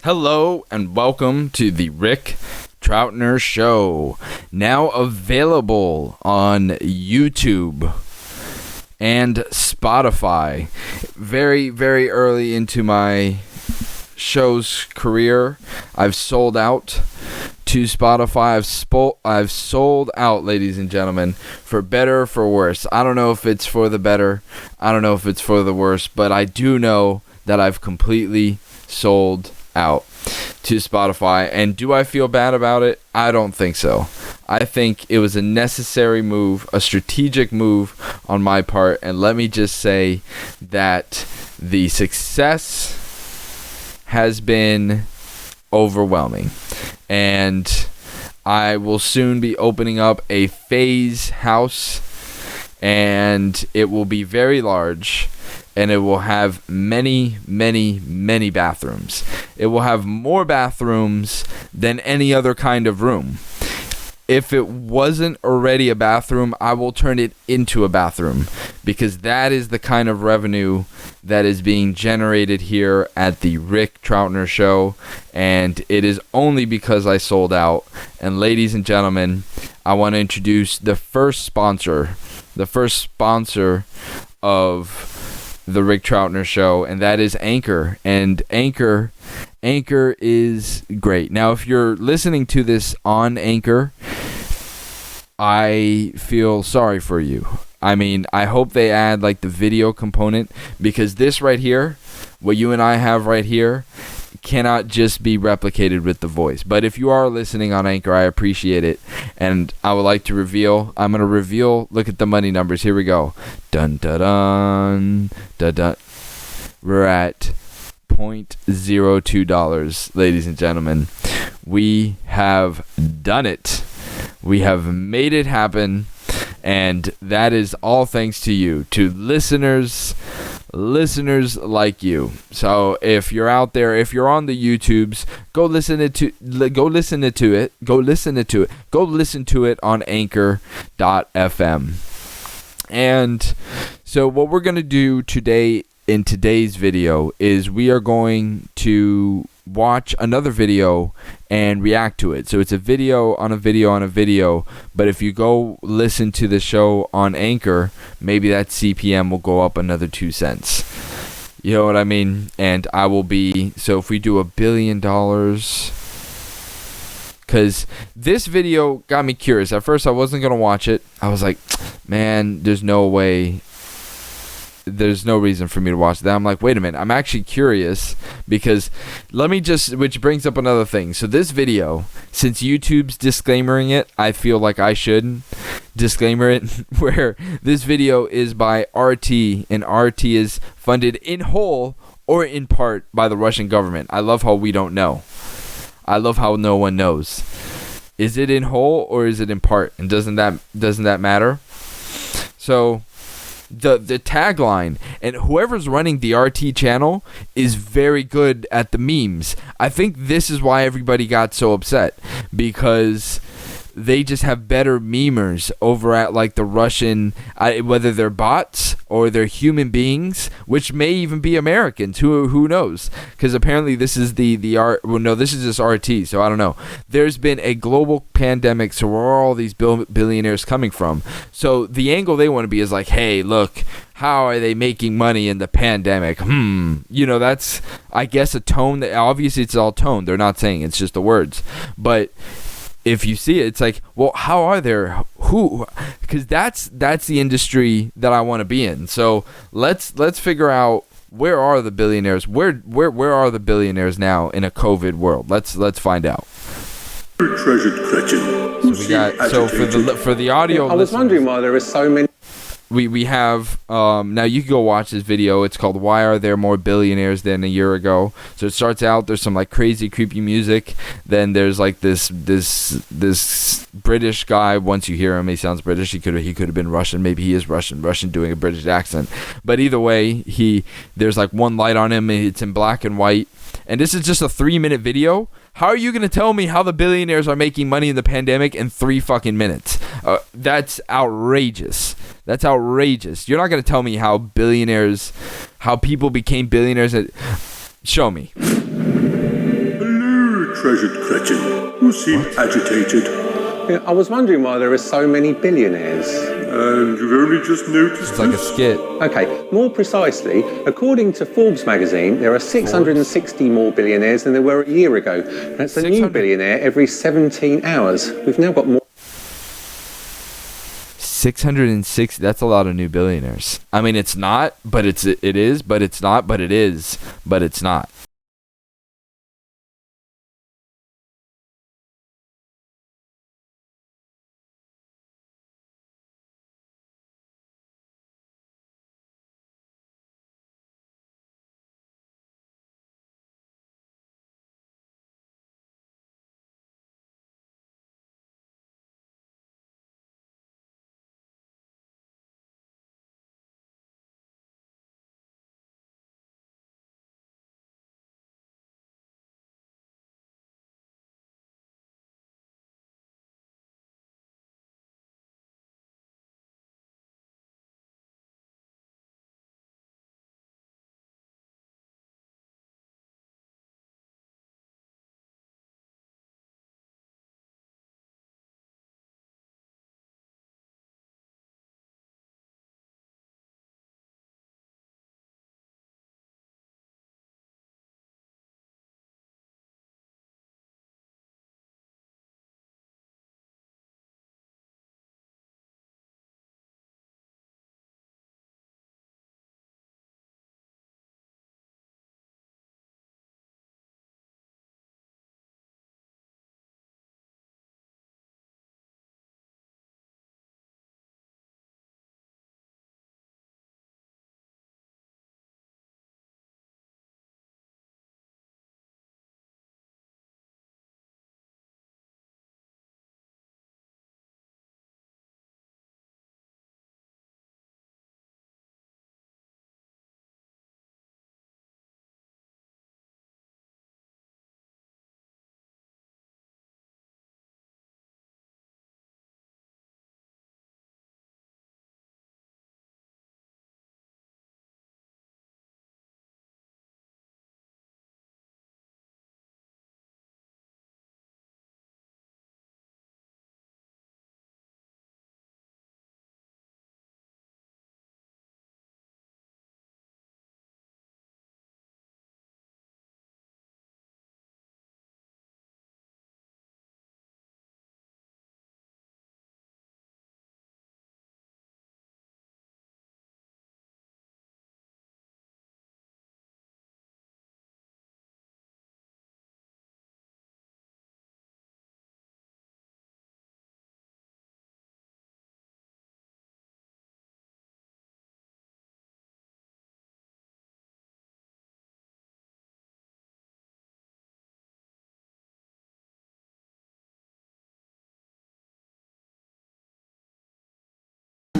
Hello and welcome to the Rick Troutner Show, now available on YouTube and Spotify. Very, very early into my show's career, I've sold out to Spotify. I've sold out, ladies and gentlemen, for better or for worse. I don't know if it's for the better. I don't know if it's for the worse, but I do know that I've completely sold out to Spotify. And do I feel bad about it? I don't think so. I think it was a necessary move, a strategic move on my part. And let me just say that the success has been overwhelming. And I will soon be opening up a phase house, and it will be very large. And it will have many, many, many bathrooms. It will have more bathrooms than any other kind of room. If it wasn't already a bathroom, I will turn it into a bathroom, because that is the kind of revenue that is being generated here at the Rick Troutner Show. And it is only because I sold out. And ladies and gentlemen, I want to introduce the first sponsor of the Rick Troutner Show, and that is Anchor. And Anchor is great. Now, if you're listening to this on Anchor, I feel sorry for you. I mean, I hope they add like the video component, because this right here, what you and I have right here, cannot just be replicated with the voice. But if you are listening on Anchor, I appreciate it. And I would like to reveal, look at the money numbers. Here we go. Dun dun dun dun dun. We're at $0.02, ladies and gentlemen. We have done it. We have made it happen. And that is all thanks to you, to listeners like you. So if you're out there, if you're on the YouTubes, go listen to it on anchor.fm. And so what we're going to do today in today's video is we are going to watch another video and react to it. So it's a video on a video on a video, but if you go listen to the show on Anchor, maybe that CPM will go up another 2 cents. You know what I mean? And I will be, so if we do $1 billion, because this video got me curious. At first I wasn't going to watch it. I was like, man, there's no reason for me to watch that. I'm like, wait a minute, I'm actually curious, because which brings up another thing. So this video, since YouTube's disclaimering it, I feel like I should disclaimer it, where this video is by RT, and RT is funded in whole or in part by the Russian government. I love how we don't know. I love how no one knows. Is it in whole or is it in part? And doesn't that matter? So the tagline, and whoever's running the RT channel is very good at the memes. I think this is why everybody got so upset, because they just have better memers over at like the Russian, whether they're bots or they're human beings, which may even be Americans. Who knows? Because apparently this is this is just RT. So I don't know. There's been a global pandemic, so where are all these billionaires coming from? So the angle they want to be is like, hey, look, how are they making money in the pandemic? That's, I guess, a tone that obviously it's all tone. They're not saying, it's just the words, but if you see it, it's like, well, how are there? Who? Because that's the industry that I want to be in. So let's figure out, where are the billionaires? Where are the billionaires now in a COVID world? Let's find out. Treasured question. So for the audio, I was wondering why there are so many. We have now you can go watch this video. It's called "Why Are There More Billionaires Than a Year Ago?" So it starts out, there's some like crazy creepy music. Then there's like this British guy. Once you hear him, he sounds British. He could have been Russian. Maybe he is Russian doing a British accent. But either way, there's like one light on him. It's in black and white. And this is just a 3-minute video. How are you going to tell me how the billionaires are making money in the pandemic in 3 fucking minutes? That's outrageous. That's outrageous. You're not going to tell me how people became billionaires. Show me. treasured Gretchen. You seem agitated. Yeah, I was wondering why there are so many billionaires. And you've only just noticed It's like a this? skit. Okay, more precisely, according to Forbes magazine, there are 660 more billionaires than there were a year ago. That's a new 600. billionaire every 17 hours. We've now got more. 660. That's a lot of new billionaires. I mean, it's not, but it is, but it's not, but it is, but it's not.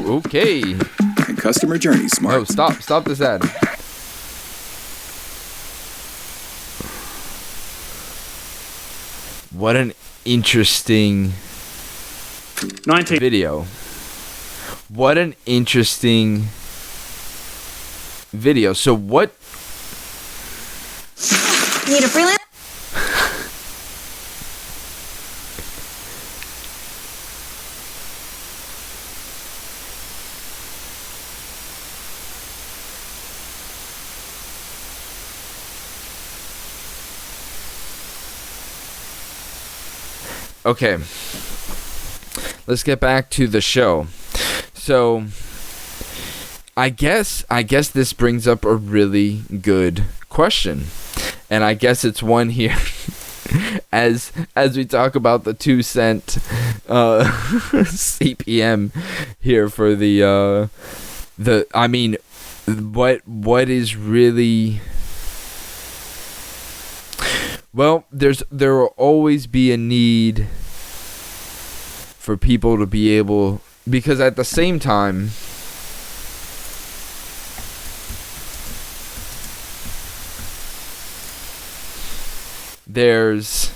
Okay. And customer journey smart. Oh, stop this ad. What an interesting 19. video. What an interesting video. So what? Need a freelance? Okay. Let's get back to the show. So I guess this brings up a really good question. And I guess it's one here as we talk about the 2-cent CPM here for the I mean, what is really, well, there will always be a need for people to be able, because at the same time there's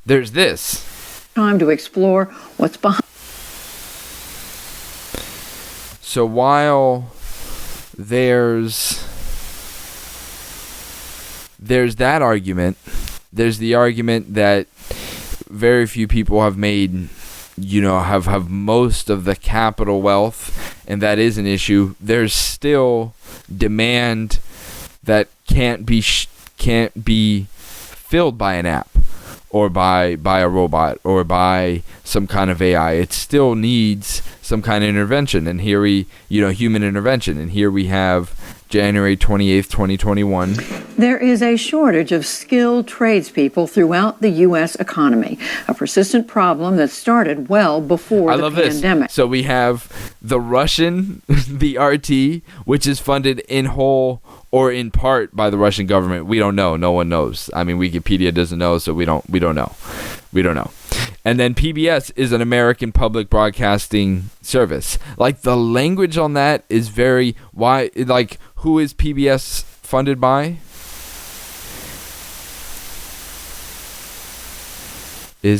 this. Time to explore what's behind. So while there's that argument. There's the argument that very few people have made, have most of the capital wealth, and that is an issue. There's still demand that can't be filled by an app or by a robot or by some kind of AI. It still needs some kind of intervention, and here human intervention, and here we have January 28th, 2021. There is a shortage of skilled tradespeople throughout the U.S. economy, a persistent problem that started well before the pandemic. So we have the Russian, the RT, which is funded in whole or in part by the Russian government. We don't know. No one knows. I mean, Wikipedia doesn't know, so we don't know. We don't know. And then PBS is an American public broadcasting service. Like, the language on that is very who is PBS funded by? The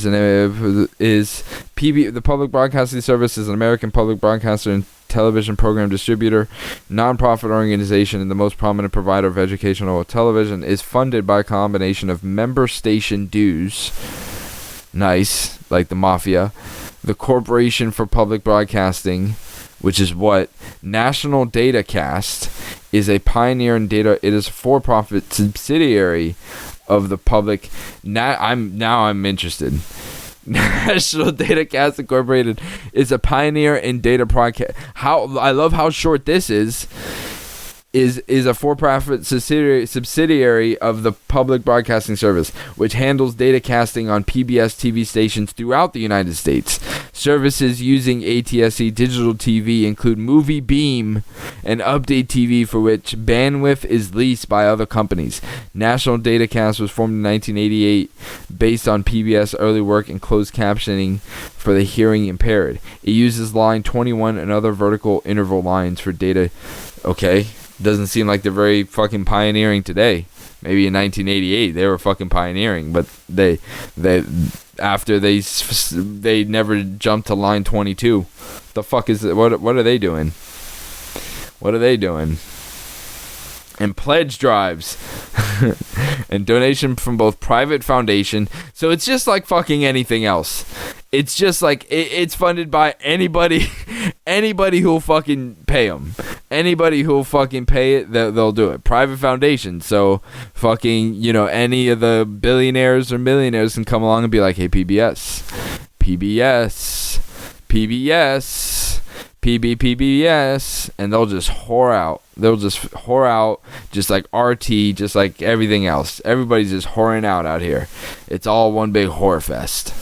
public broadcasting service is an American public broadcaster and television program distributor, nonprofit organization, and the most prominent provider of educational television. Is funded by a combination of member station dues, nice, like the mafia, the Corporation for Public Broadcasting, which is what National Datacast is, a pioneer in data. It is a for-profit subsidiary of the public. I'm interested. National Datacast Incorporated is a pioneer in data broadcast. I love how short this is a for-profit subsidiary of the Public Broadcasting Service, which handles data casting on PBS TV stations throughout the United States. Services using ATSC digital TV include Movie Beam and Update TV, for which bandwidth is leased by other companies. National Datacast was formed in 1988 based on PBS early work in closed captioning for the hearing impaired. It uses line 21 and other vertical interval lines for data. Okay. Doesn't seem like they're very fucking pioneering today. Maybe in 1988 they were fucking pioneering, but they after they never jumped to line 22. The fuck is it? What are they doing? What are they doing? And pledge drives and donation from both private foundation. So it's just like fucking anything else. It's just like it's funded by anybody who'll fucking pay them. Anybody who'll fucking pay it, they'll do it. Private foundation. So fucking, any of the billionaires or millionaires can come along and be like, hey, PBS, and they'll just whore out. They'll just whore out, just like RT, just like everything else. Everybody's just whoring out here. It's all one big whore fest.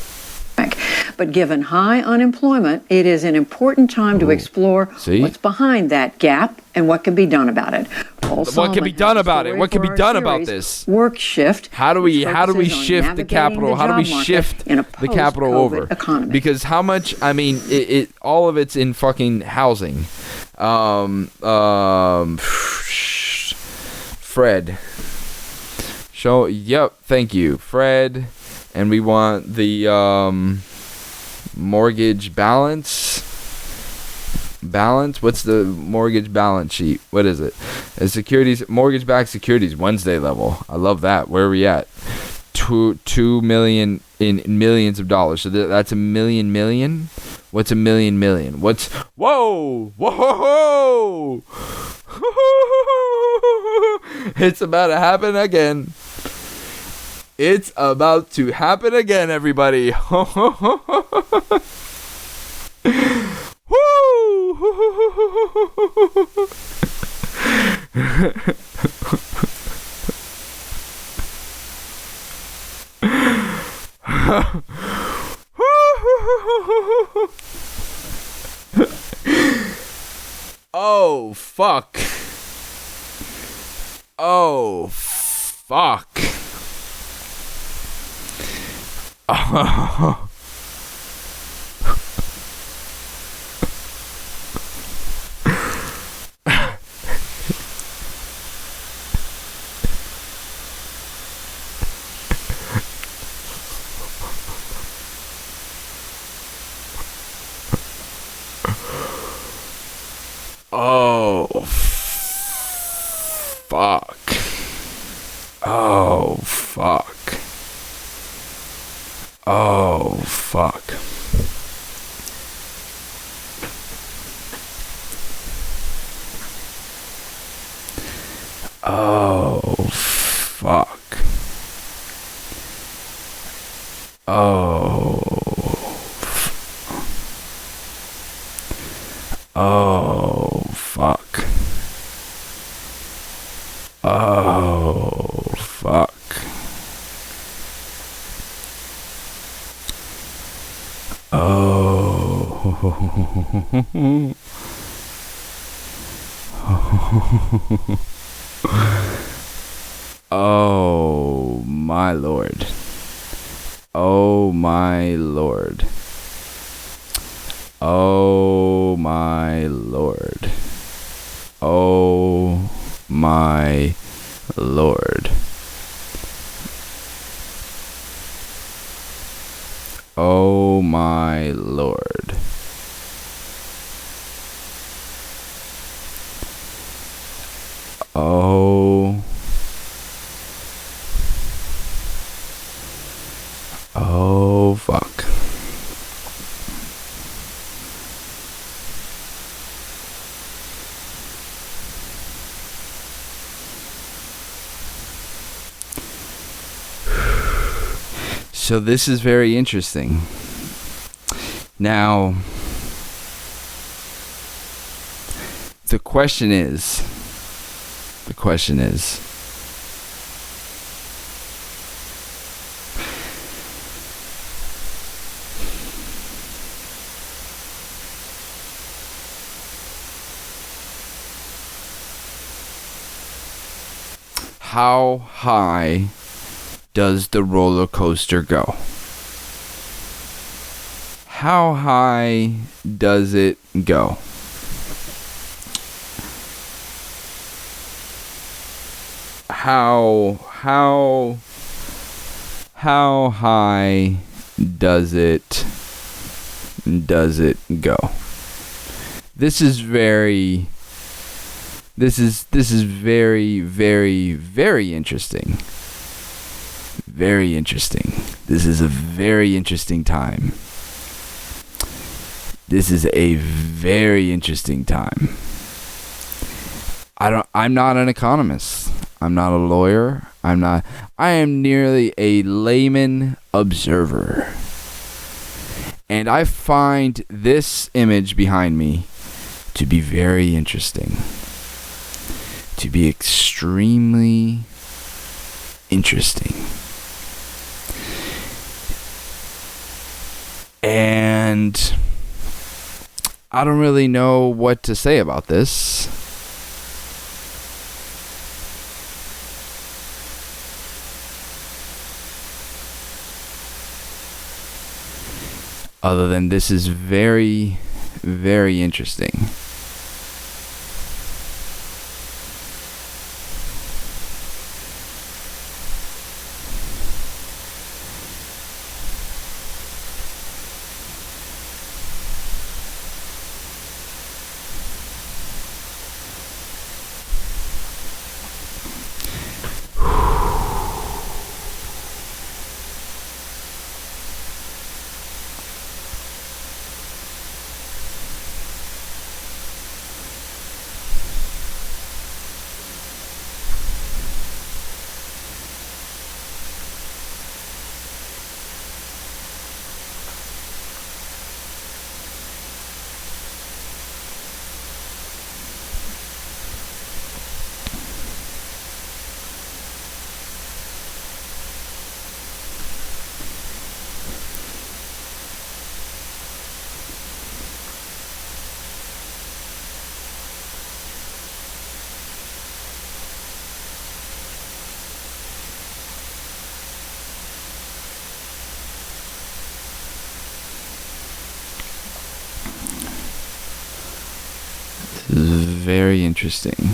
But given high unemployment, it is an important time to explore what's behind that gap and what can be done about it. What can be done about it? What can be done about this? Work shift. How do we shift the capital? How do we shift the capital over? Economy. Because how much? I mean, it all of it's in fucking housing. Fred. Yep. Thank you, Fred. And we want the mortgage balance. What's the mortgage balance sheet? What is it? Mortgage-backed securities Wednesday level. I love that. Where are we at? 2 million in millions of dollars. So that's a million. What's a million? Whoa! It's about to happen again. It's about to happen again, everybody. Oh, fuck. Oh, fuck. Oh. Oh, fuck. Oh, fuck. Oh, fuck. Oh, fuck. Oh. Oh, fuck. Oh, fuck. Oh. Oh, my Lord. Oh, my Lord. Oh, my Lord. Oh, my Lord. Oh, my Lord. Oh. Oh, fuck. So this is very interesting. Now, the question is, how high does the roller coaster go? How high does it go? How high does it go? This is very interesting. Very interesting. This is a very interesting time. This is a very interesting time. I'm not an economist. I'm not a lawyer. I am merely a layman observer. And I find this image behind me to be very interesting. To be extremely interesting. And I don't really know what to say about this. Other than this is very, very interesting. This is very interesting.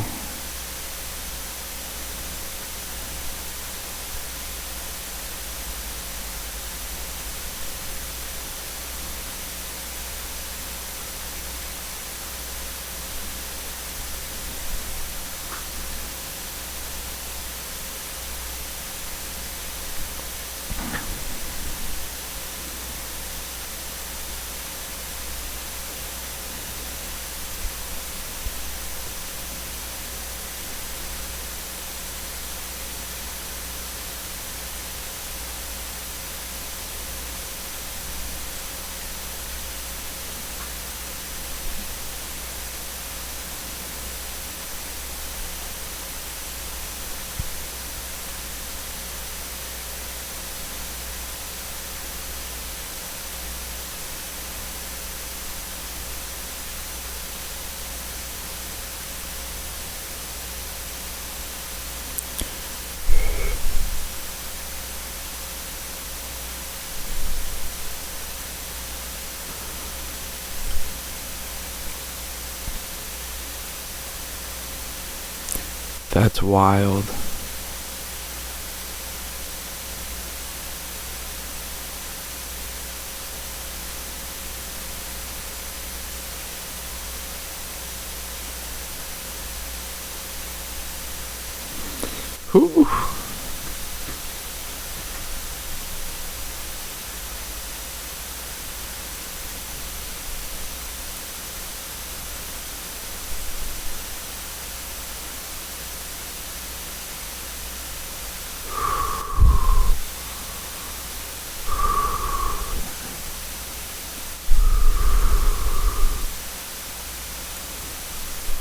That's wild. Whew.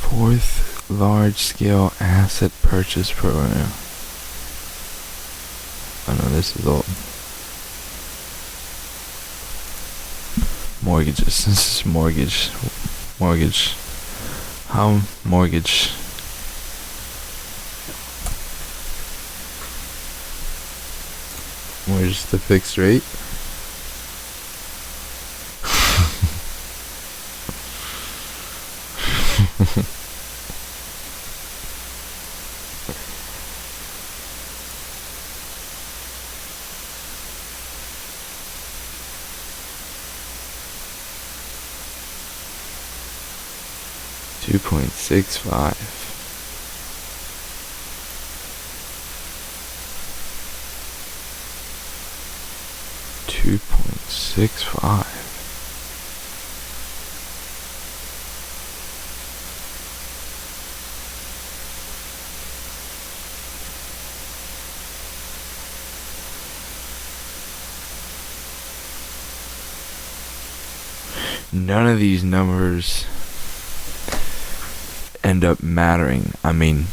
Fourth large-scale asset purchase program. Oh no, this is old. Mortgages. This is mortgage. Mortgage. How mortgage? Where's the fixed rate? $2.65. $2.65. None of these numbers end up mattering. I mean,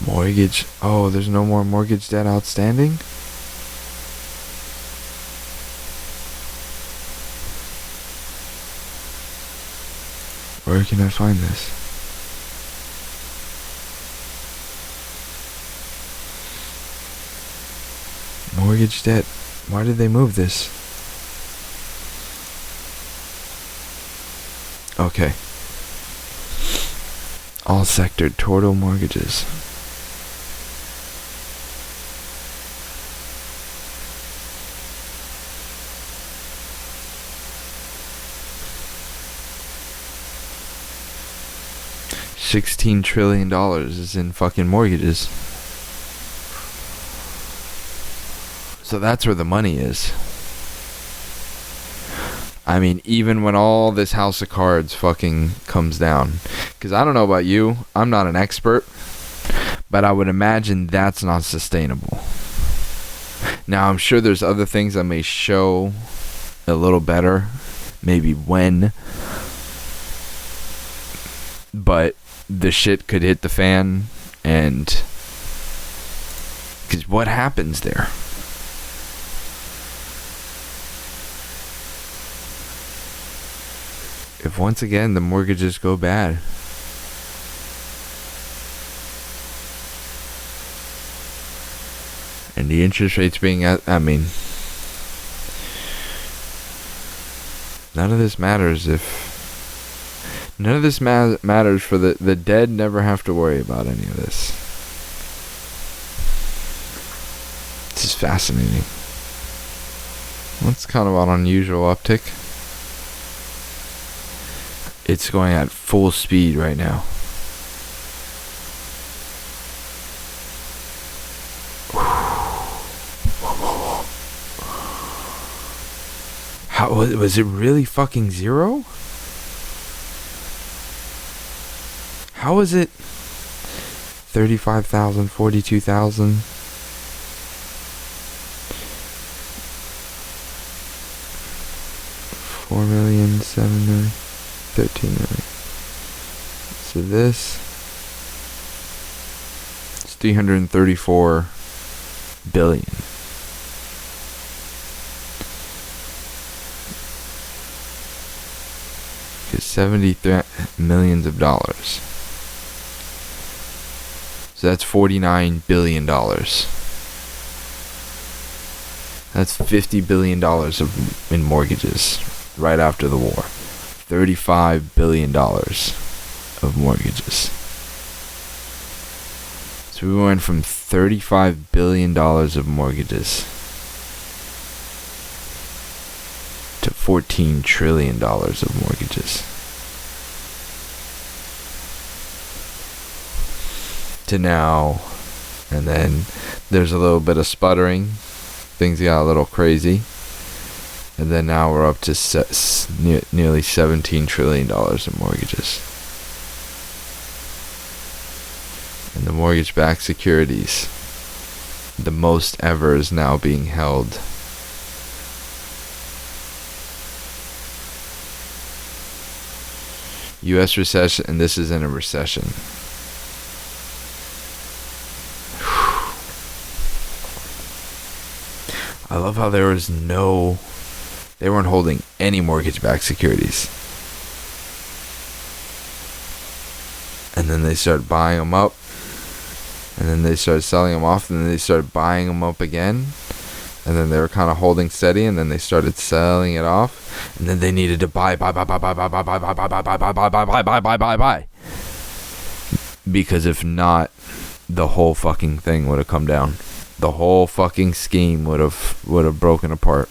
mortgage. Oh, there's no more mortgage debt outstanding? Where can I find this? Mortgage debt. Why did they move this? Okay. All sector total mortgages. $16 trillion is in fucking mortgages. So that's where the money is. I mean, even when all this house of cards fucking comes down. Because I don't know about you, I'm not an expert, but I would imagine that's not sustainable. Now, I'm sure there's other things that may show a little better, maybe when, but the shit could hit the fan, and because what happens there? If once again the mortgages go bad, and the interest rates being at, I mean, none of this matters if none of this matters for the dead. Never have to worry about any of this. This is fascinating. That's kind of an unusual uptick. It's going at full speed right now. How was it really fucking zero? How was it 35,000, 42,000? 4 million, 7 million, 13 million. So this is 334 billion. It's 73 millions of dollars. So that's $49 billion. That's $50 billion in mortgages right after the war. $35 billion of mortgages. So we went from $35 billion of mortgages to $14 trillion of mortgages. To now, and then there's a little bit of sputtering. Things got a little crazy. And then now we're up to nearly $17 trillion in mortgages. And the mortgage-backed securities, the most ever, is now being held. U.S. recession, and this is in a recession. I love how they weren't holding any mortgage-backed securities. And then they started buying them up. And then they started selling them off. And then they started buying them up again. And then they were kind of holding steady. And then they started selling it off. And then they needed to buy. Because if not, the whole fucking thing would have come down. The whole fucking scheme would have broken apart.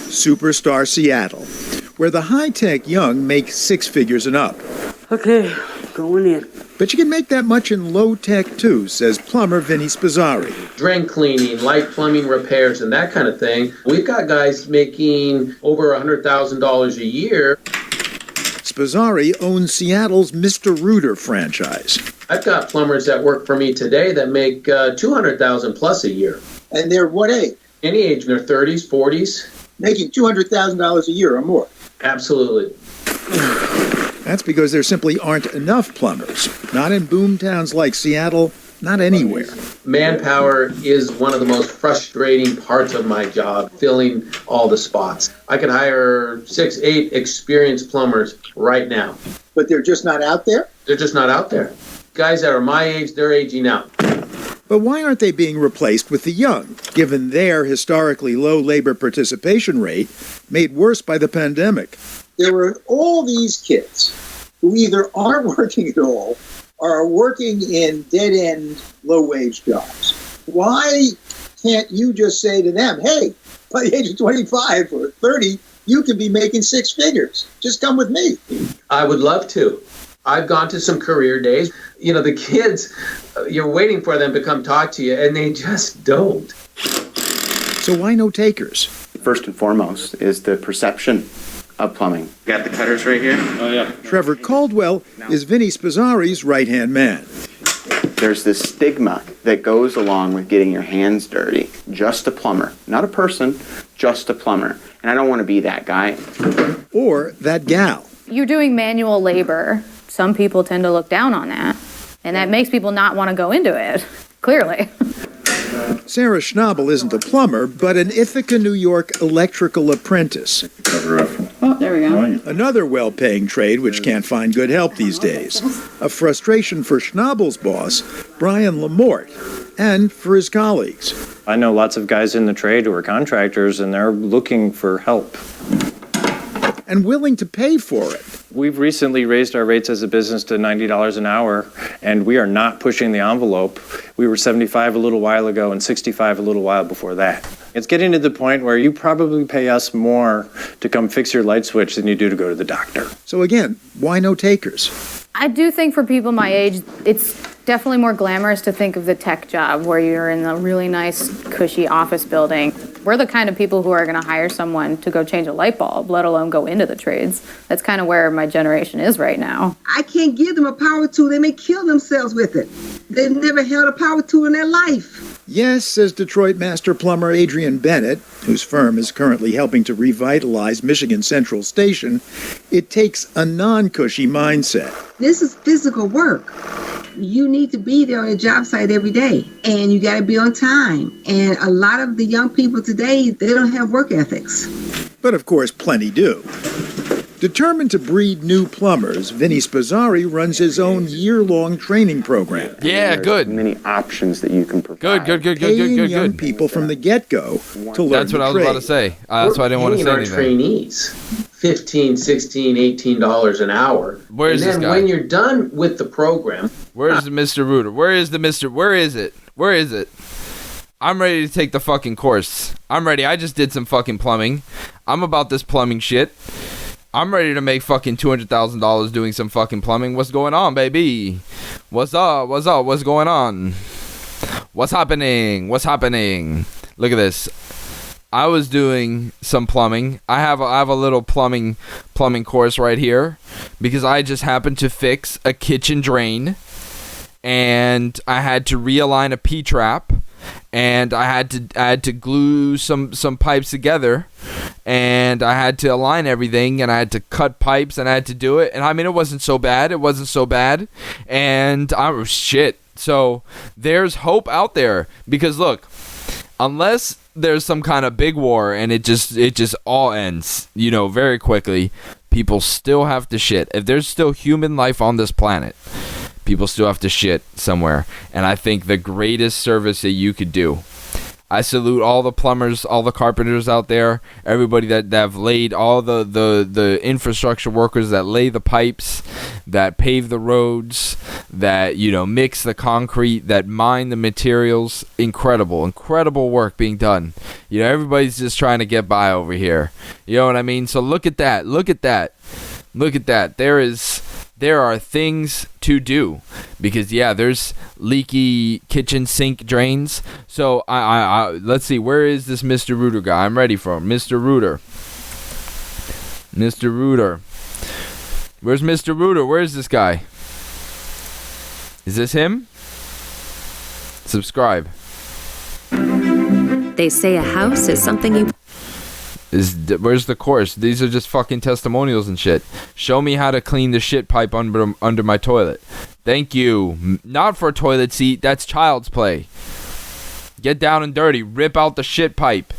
Superstar Seattle, where the high-tech young make six figures and up. Okay, going in. But you can make that much in low-tech too, says plumber Vinny Spizzari. Drain cleaning, light plumbing repairs, and that kind of thing. We've got guys making over $100,000 a year. Spizzari owns Seattle's Mr. Rooter franchise. I've got plumbers that work for me today that make $200,000 plus a year. And they're what age? Any age, in their 30s, 40s. Making $200,000 a year or more. Absolutely. That's because there simply aren't enough plumbers. Not in boom towns like Seattle, not anywhere. Manpower is one of the most frustrating parts of my job, filling all the spots. I could hire 6, 8 experienced plumbers right now. But they're just not out there? They're just not out there. Guys that are my age, they're aging out. But why aren't they being replaced with the young, given their historically low labor participation rate, made worse by the pandemic? There are all these kids who either aren't working at all or are working in dead-end, low-wage jobs. Why can't you just say to them, hey, by the age of 25 or 30, you can be making six figures. Just come with me. I would love to. I've gone to some career days. You know, the kids, you're waiting for them to come talk to you, and they just don't. So why no takers? First and foremost is the perception of plumbing. Got the cutters right here? Oh, yeah. Trevor Caldwell is Vinny Spizzari's right-hand man. There's this stigma that goes along with getting your hands dirty. Just a plumber. Not a person, just a plumber. And I don't want to be that guy. Or that gal. You're doing manual labor. Some people tend to look down on that. And that makes people not want to go into it, clearly. Sarah Schnabel isn't a plumber, but an Ithaca, New York electrical apprentice. Oh, there we go. Another well-paying trade which can't find good help these days. A frustration for Schnabel's boss, Brian Lamort, and for his colleagues. I know lots of guys in the trade who are contractors, and they're looking for help. And willing to pay for it. We've recently raised our rates as a business to $90 an hour, and we are not pushing the envelope. We were $75 a little while ago and $65 a little while before that. It's getting to the point where you probably pay us more to come fix your light switch than you do to go to the doctor. So again, why no takers? I do think for people my age, it's definitely more glamorous to think of the tech job where you're in a really nice, cushy office building. We're the kind of people who are going to hire someone to go change a light bulb, let alone go into the trades. That's kind of where my generation is right now. I can't give them a power tool. They may kill themselves with it. They've never held a power tool in their life. Yes, says Detroit master plumber Adrian Bennett, whose firm is currently helping to revitalize Michigan Central Station, it takes a non-cushy mindset. This is physical work. You need to be there on a job site every day, and you got to be on time. And a lot of the young people today, they don't have work ethics. But of course, plenty do. Determined to breed new plumbers, Vinny Spazzari runs his own year-long training program. Yeah, good. Many options that you can provide. Good. Paying young people from the get-go to learn That's what I was about to say. That's why I didn't want to say our anything. Trainees $15, $16, $18 an hour. Where's this guy? And then when you're done with the program, where's the Mr. Rooter? Where is it? Where is it? I'm ready to take the fucking course. I'm ready. I just did some fucking plumbing. I'm about this plumbing shit. I'm ready to make fucking $200,000 doing some fucking plumbing. What's going on, baby? What's up? What's going on? What's happening? Look at this. I was doing some plumbing. I have a little plumbing course right here because I just happened to fix a kitchen drain, and I had to realign a P-trap, and I had to glue some pipes together, and I had to align everything, and I had to cut pipes, and I had to do it. And I mean, it wasn't so bad. And I was shit. So there's hope out there, because look, unless there's some kind of big war and it just all ends, very quickly, people still have to shit. If there's still human life on this planet, people still have to shit somewhere. And I think the greatest service that you could do, I salute all the plumbers, all the carpenters out there, everybody that have laid, all the infrastructure workers that lay the pipes, that pave the roads, that mix the concrete, that mine the materials. Incredible work being done. Everybody's just trying to get by over here. You know what I mean? So look at that. There are things to do, because there's leaky kitchen sink drains. So I let's see, where is this Mr. Rooter guy? I'm ready for him. Mr. Rooter. Where's Mr. Rooter? Where is this guy? Is this him? Subscribe. They say a house is something you... Where's the course? These are just fucking testimonials and shit. Show me how to clean the shit pipe under my toilet. Thank you. Not for a toilet seat. That's child's play. Get down and dirty. Rip out the shit pipe.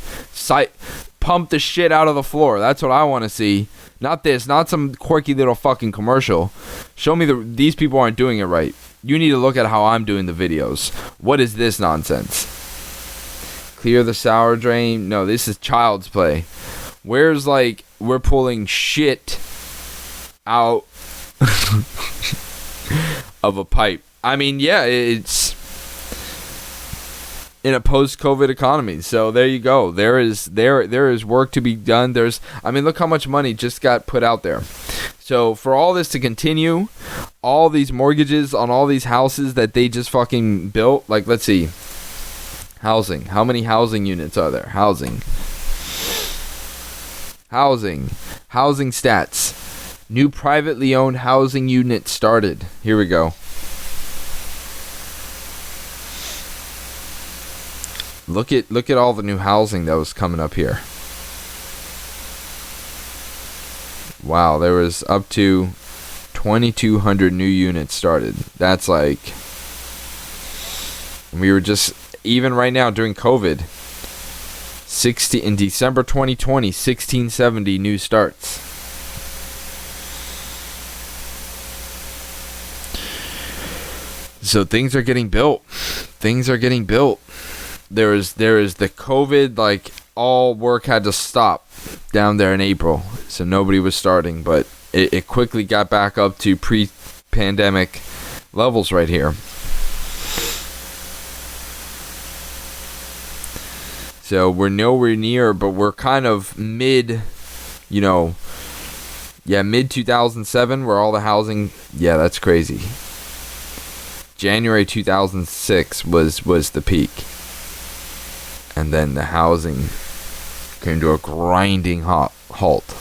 Pump the shit out of the floor. That's what I want to see. Not this. Not some quirky little fucking commercial. Show me these people aren't doing it right. You need to look at how I'm doing the videos. What is this nonsense? Clear the shower drain. No, this is child's play. Where's we're pulling shit out of a pipe. I mean, it's in a post-COVID economy. So there you go. There is work to be done. Look how much money just got put out there. So for all this to continue, all these mortgages on all these houses that they just fucking built, let's see. Housing. How many housing units are there? Housing stats. New privately owned housing unit started. Here we go. Look at all the new housing that was coming up here. Wow, there was up to 2,200 new units started. That's we were just, even right now during COVID, in December 2020, 1670 new starts. So things are getting built. There is the COVID, all work had to stop down there in April, so nobody was starting, but it quickly got back up to pre-pandemic levels right here. So we're nowhere near, but we're kind of mid 2007, where all the housing, that's crazy. January 2006 was the peak. And then the housing came to a grinding halt.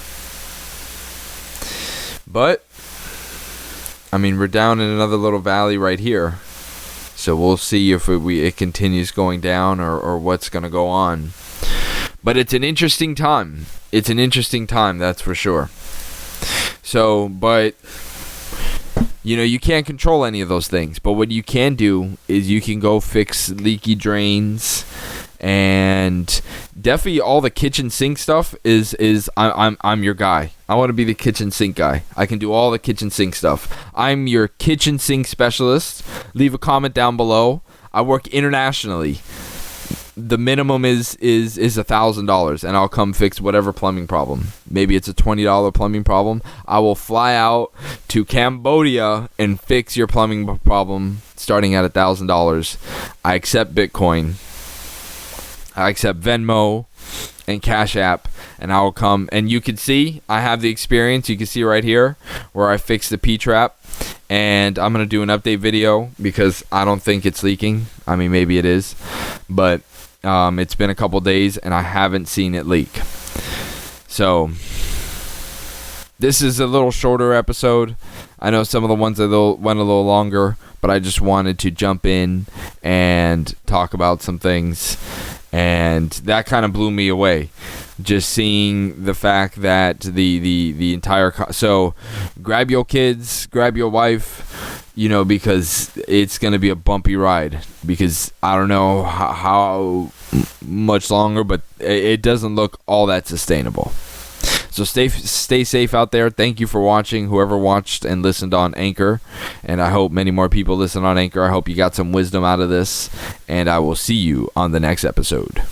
But, I mean, we're down in another little valley right here. So we'll see if it continues going down or what's going to go on. But it's an interesting time. It's an interesting time, that's for sure. So, but, you can't control any of those things. But what you can do is you can go fix leaky drains. And definitely all the kitchen sink stuff is I'm your guy. I want to be the kitchen sink guy. I can do all the kitchen sink stuff. I'm your kitchen sink specialist. Leave a comment down below. I work internationally. The minimum is $1,000, and I'll come fix whatever plumbing problem. Maybe it's a $20 plumbing problem. I will fly out to Cambodia and fix your plumbing problem starting at $1,000. I accept Bitcoin. I accept Venmo and Cash App, and I will come. And you can see I have the experience. You can see right here where I fixed the P-trap. And I'm going to do an update video because I don't think it's leaking. I mean, maybe it is. But it's been a couple days, and I haven't seen it leak. So this is a little shorter episode. I know some of the ones went a little longer, but I just wanted to jump in and talk about some things. And that kind of blew me away, just seeing the fact that the entire so grab your kids, grab your wife, because it's going to be a bumpy ride, because I don't know how much longer, but it doesn't look all that sustainable. So stay safe out there. Thank you for watching, whoever watched and listened on Anchor. And I hope many more people listen on Anchor. I hope you got some wisdom out of this. And I will see you on the next episode.